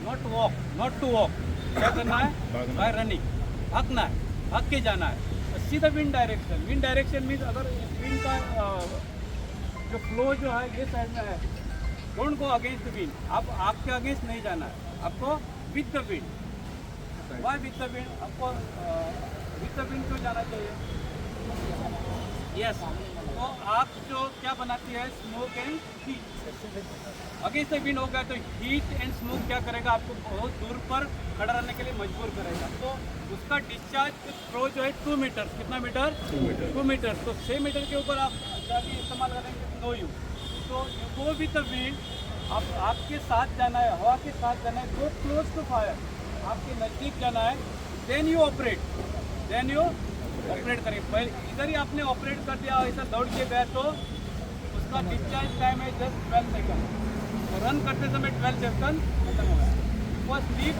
Not walk, not to walk. क्या करना है? बाय रनिंग, भागना है, भाग के जाना है। See the wind direction. Wind direction means अगर विंड का जो फ्लो जो है ये साइड में है, don't go against the wind. आप आपके अगेंस्ट नहीं जाना है, आपको with the wind. Why with the wind? आपको विद द विंड क्यों जाना चाहिए? यस, तो आग जो क्या बनाती है? Smoke and heat. Against the wind होगा तो हीट एंड स्मोक क्या करेगा? आपको बहुत दूर पर खड़ा रहने के लिए मजबूर करेगा। तो उसका डिस्चार्ज थ्रो जो है 2 मीटर। कितना मीटर? 2 मीटर। तो 6 मीटर के ऊपर आप जाके इस्तेमाल करेंगे नो यू। तो you go with the wind. आप आपके साथ जाना है, हवा के साथ जाना है। गो क्लोज टू फायर, आपके नज़दीक जाना है। Then you operate, then you operate करें। पहले इधर ही आपने ऑपरेट कर दिया, ऐसा दौड़ के गया तो उसका डिस्चार्ज टाइम है जस्ट 12 सेकंड। तो रन करते समय 12 सेकंड खत्म हो गया। First leap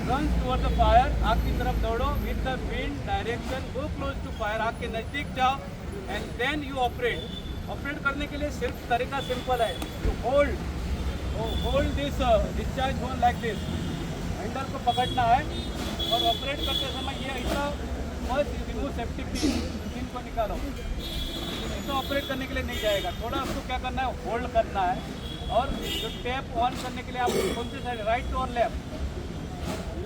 run toward the fire, आग की तरफ दौड़ो with the wind direction. Go close to fire, आग के नज़दीक जाओ and then you operate. Operate करने के लिए सिर्फ तरीका सिंपल है, to hold this discharge hose like this. Handle को पकड़ना है और ऑपरेट करते समय ये ऐसा फर्स्ट रिमूव सेफ्टी पिन को निकालो। ऐसा ऑपरेट करने के लिए नहीं जाएगा, थोड़ा आपको क्या करना है? होल्ड करना है। और जो टैप ऑन करने के लिए आपको कौन सी साइड, राइट और लेफ्ट?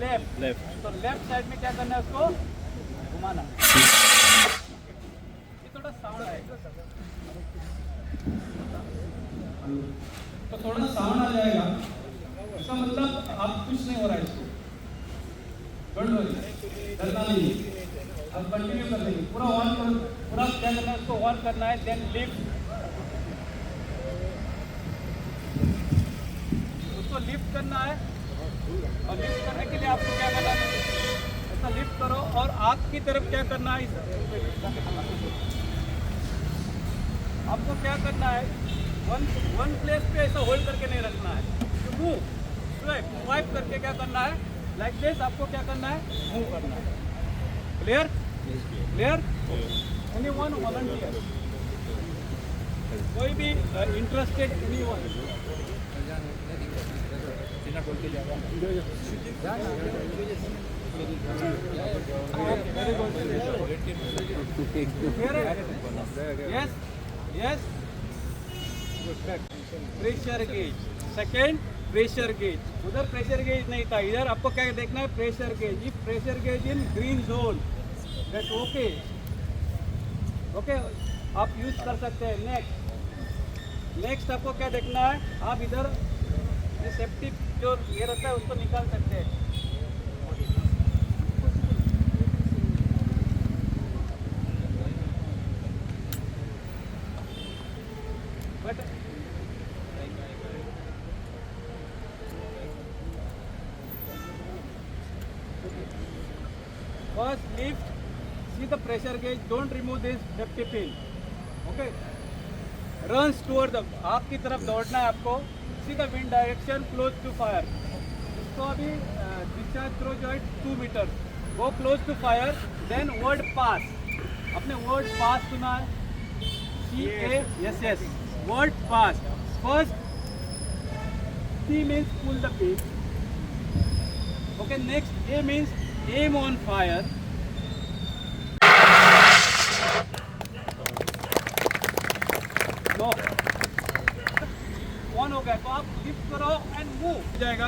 लेफ्ट। तो लेफ्ट साइड में क्या करना है? उसको घुमाना। ये थोड़ा साउंड आएगा, तो थोड़ा साउंड आ जाएगा, इसका मतलब आप कुछ नहीं हो रहा है इसको। डोंट वरी, डरना नहीं, अब कंटिन्यू कर देंगे। पूरा ऑन करो, पूरा क्या करना है? उसको ऑन करना है। देन लिफ्ट, उसको लिफ्ट करना है। और लिफ्ट करने के लिए आपको क्या करना है? ऐसा लिफ्ट करो और आग की तरफ क्या करना है? आपको क्या करना है? वन प्लेस पे ऐसा होल्ड करके नहीं रखना है। मूव, स्वाइप करके क्या करना है? Like this. आपको क्या करना है? मूव करना है। क्लियर? क्लियर? Anyone volunteer? कोई भी interested anyone? Yes yes. Pressure gauge, second pressure gauge. उधर प्रेशर गेज नहीं था, इधर आपको क्या देखना है? Pressure gauge. ये pressure gauge in green zone, that okay okay, आप यूज कर सकते हैं। नेक्स्ट आपको क्या देखना है? आप इधर ये सेफ्टी जो ये रहता है उसको निकाल सकते हैं। But first lift, see the pressure gauge, don't remove this safety pin. Okay, runs toward the, आग की तरफ दौड़ना है आपको। see the wind direction, close to fire। इसको अभी डिस्चार्ज थ्रो जो है 2 metre. go close to fire, then word pass। अपने word pass सुना है? CA, yes, word pass। first P means pull the pin। okay, next A means aim on fire। Know on हो गया तो आप lift करो एंड मूव हो जाएगा।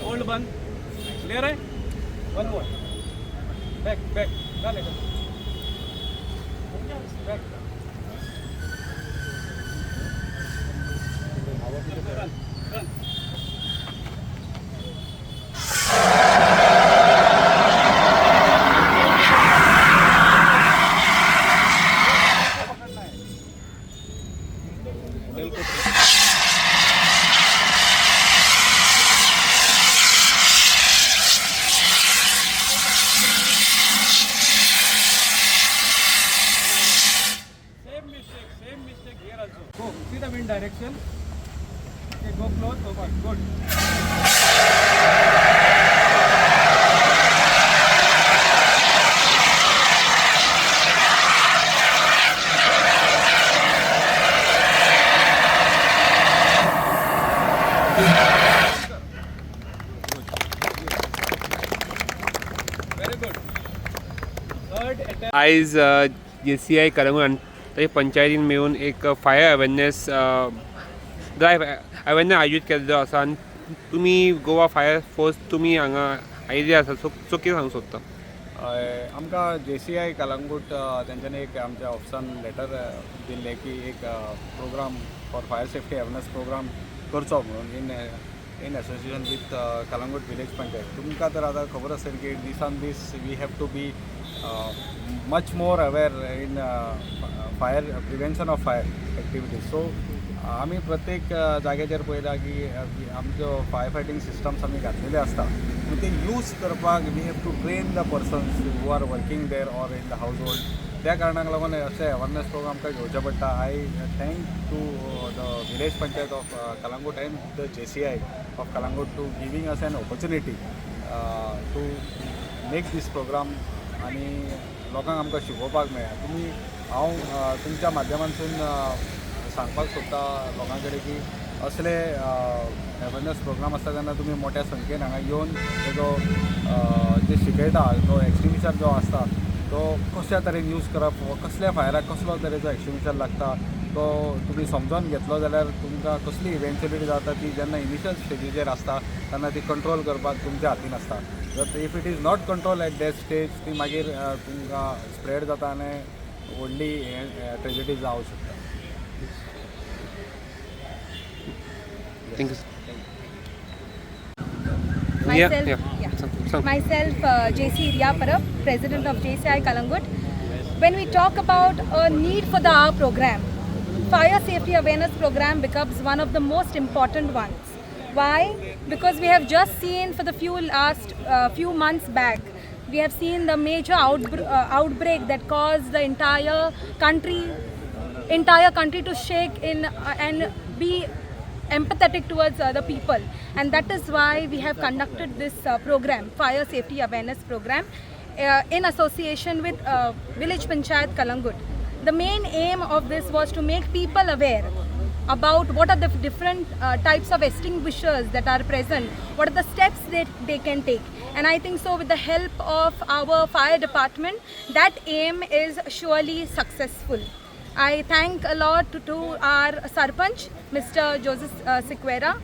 होल्ड बंद, क्लियर है? वन मोर, बैक डालेगा, back run. Same mistake here also. Go, see the wind direction. Okay, go close, over, good. आयज JCI कलंगूट आनी ताचे पंचायतीन मेळून एक फायर अवेरनेस ड्रायव्ह अवेरनेस आयोजीत केल्लो आसा आनी तुमी गोवा फायर फोर्स तुमी हांगा आयिल्ले आसा सो कितें सांगूंक सोदता? आमकां JCI कलंगूट तेंच्यांनी एक आमच्या ऑफिसान लेटर दिल्लें की एक programme for fire safety awareness programme करचो म्हणून in association with Calangute village panchayat. तुमकां तर आतां खबर असेल की दिसान दीस we have to be much more aware in fire prevention of fire activities. So आमी प्रत्येक जाग्याचेर पळयला की आमच्यो फायर फायटींग सिस्टम्स आमी घातलेले आसता पूण ते यूज करपाक we have to train the persons who are working there or in the household. त्या कारणाक लागून अशें अवेरनेस प्रोग्राम आमकां घेवचे पडटा. I thank to the village panchayat of Calangute and the JCI of Calangute to giving us an opportunity to make this programme आनी लोकांक आमकां शिकोवपाक मेळ्ळा. हांव तुमच्या माध्यमांतसून सांगपाक सोदता लोकां कडेन की असले अवेरनेस प्रोग्राम आसता तेन्ना तुमी मोठ्या संख्येन हांगा येवन तेजो जे शिकयता तो एक्सटिंग्विशर जो आसता तो कशा तरेन यूज करप वा कसल्या फायराक कसलो तरेचो एक्सटिंग्विशर लागता तो तुमी समजून घेतलो जाल्यार तुमकां कसली इवेंच्युअलिटी जाता ती जेन्ना इनिशियल स्टेजीचेर आसता तेन्ना ती कंट्रोल करपाक तुमच्या हातीन आसता. जर if it is not control at that stage ती मागीर तुमकां स्प्रेड जाता आनी व्हडली ट्रेजेडी जावंक शकता. Thank you. Myself, JC Riyaparab, President of JCI Kalangut. When we talk about a need for our program, fire safety awareness program becomes one of the most important ones. Why? Because we have just seen for the few months back, we have seen the major outbreak that caused the entire country to shake in and be empathetic towards the people, and that is why we have conducted this program, fire safety awareness program, in association with village panchayat Kalangut. The main aim of this was to make people aware about what are the different types of extinguishers that are present, what are the steps that they can take, and I think so with the help of our fire department that aim is surely successful. I thank a lot to our Sarpanch, Mr. Joseph Sequeira.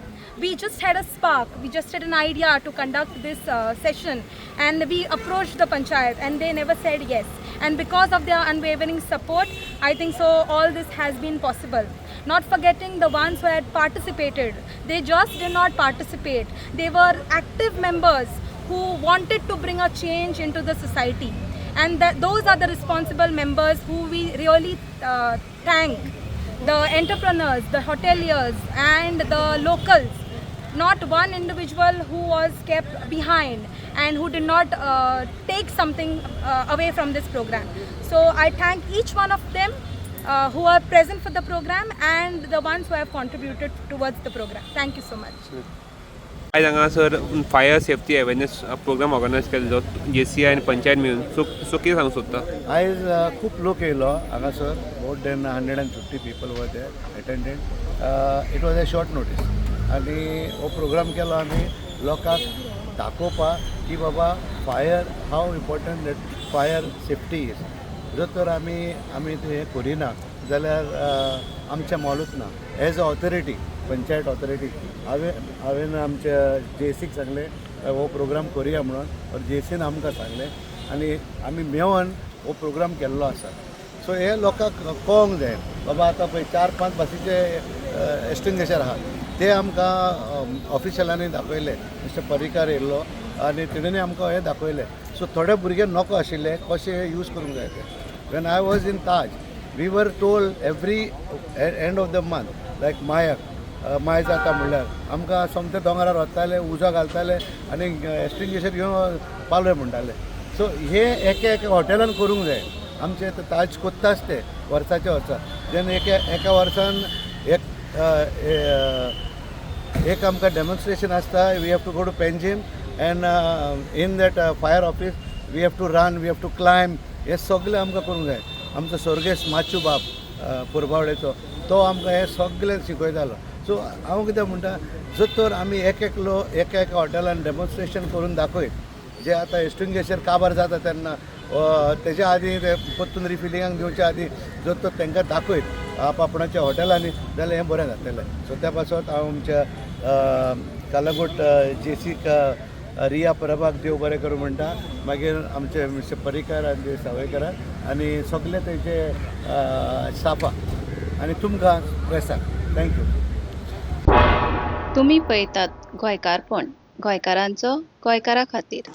We just had a spark, we just had an idea to conduct this session, and we approached the Panchayat and they never said yes. And because of their unwavering support, I think so all this has been possible. Not forgetting the ones who had participated. They just did not participate. They were active members who wanted to bring a change into the society. And those are the responsible members who we really thank. The entrepreneurs, the hoteliers and the locals. Not one individual who was kept behind and who did not take something away from this program. So I thank each one of them who are present for the program and the ones who have contributed towards the program. Thank you so much. आयज हांगासर fire safety awareness programme organise केल्लो JCI आनी पंचायत मेळून सो कितें सांगूंक सोदता? आयज खूब लोक येयलो हांगासर. More than 150 people were there attended. It was a short notice आनी हो प्रोग्राम केलो आमी लोकांक दाखोवपाक की बाबा fire how important that fire safety is. जर तर आमी हें करिना जाल्यार आमचें मोलूच ना. As a authority panchayat authority हांवें आमच्या JCक सांगलें हो प्रोग्राम करुया म्हणून और JCन आमकां सांगलें आनी आमी मेळोन हो प्रोग्राम केल्लो आसा. सो हे लोकांक कळोंक जाय बाबा आतां पळय 4-5 भाशेचे एक्सटिंग्विशर आहा ते आमकां ऑफिशलांनी दाखयले. मिस्टर परिकार येयल्लो आनी तेणेंनी आमकां हें दाखयलें. सो थोडे भुरगे नॉको आशिल्ले कशें यूज करूंक जाय ते. When I was in Taj we were told every end of the month like my जाता म्हणल्यार आमकां सोमते दोंगरार वताले उजो घालताले आनी एक्सटिंग्विशर घेवन पालोय म्हणटाले. सो हे एका हॉटेलान करूंक जाय. आमचे ताज कोत्ताच ते वर्साच्या वर्सा जेन्ना एका वर्सान एक आमकां डेमॉन्स्ट्रेशन आसता. We have to go to Panjim and in that fire office we have to run, we have to climb. हे सगळें आमकां करूंक जाय. आमचो स्वर्गेश माचू बाब पुरबावडेचो तो आमकां हे सगळें शिकयतालो. सो हांव कितें म्हणटा जर तर आमी एका हॉटेलान डेमॉन्स्ट्रेशन करून दाखयत जे आतां एक्सटिंग्विशर काबार जाता तेन्ना तेच्या आदी ते परतून रिफिलिंगाक दिवच्या आदी जर तो तांकां दाखयत आपणाच्या हॉटेलांनी जाल्यार हें बरें जातलें. सो त्या पासत हांव आमच्या कलंगूट जेसीक रिया प्रभाक देव बरें करूं म्हणटा. मागीर आमचे मिस्टर पर्रीकार आनी सावयकाराक आनी सगळे तेजे स्टाफाक आनी तुमकां प्रेसाक थँक्यू. तुम्ही पळयतात गोंयकारपण, गोंयकारांचो गोंयकारा खातीर.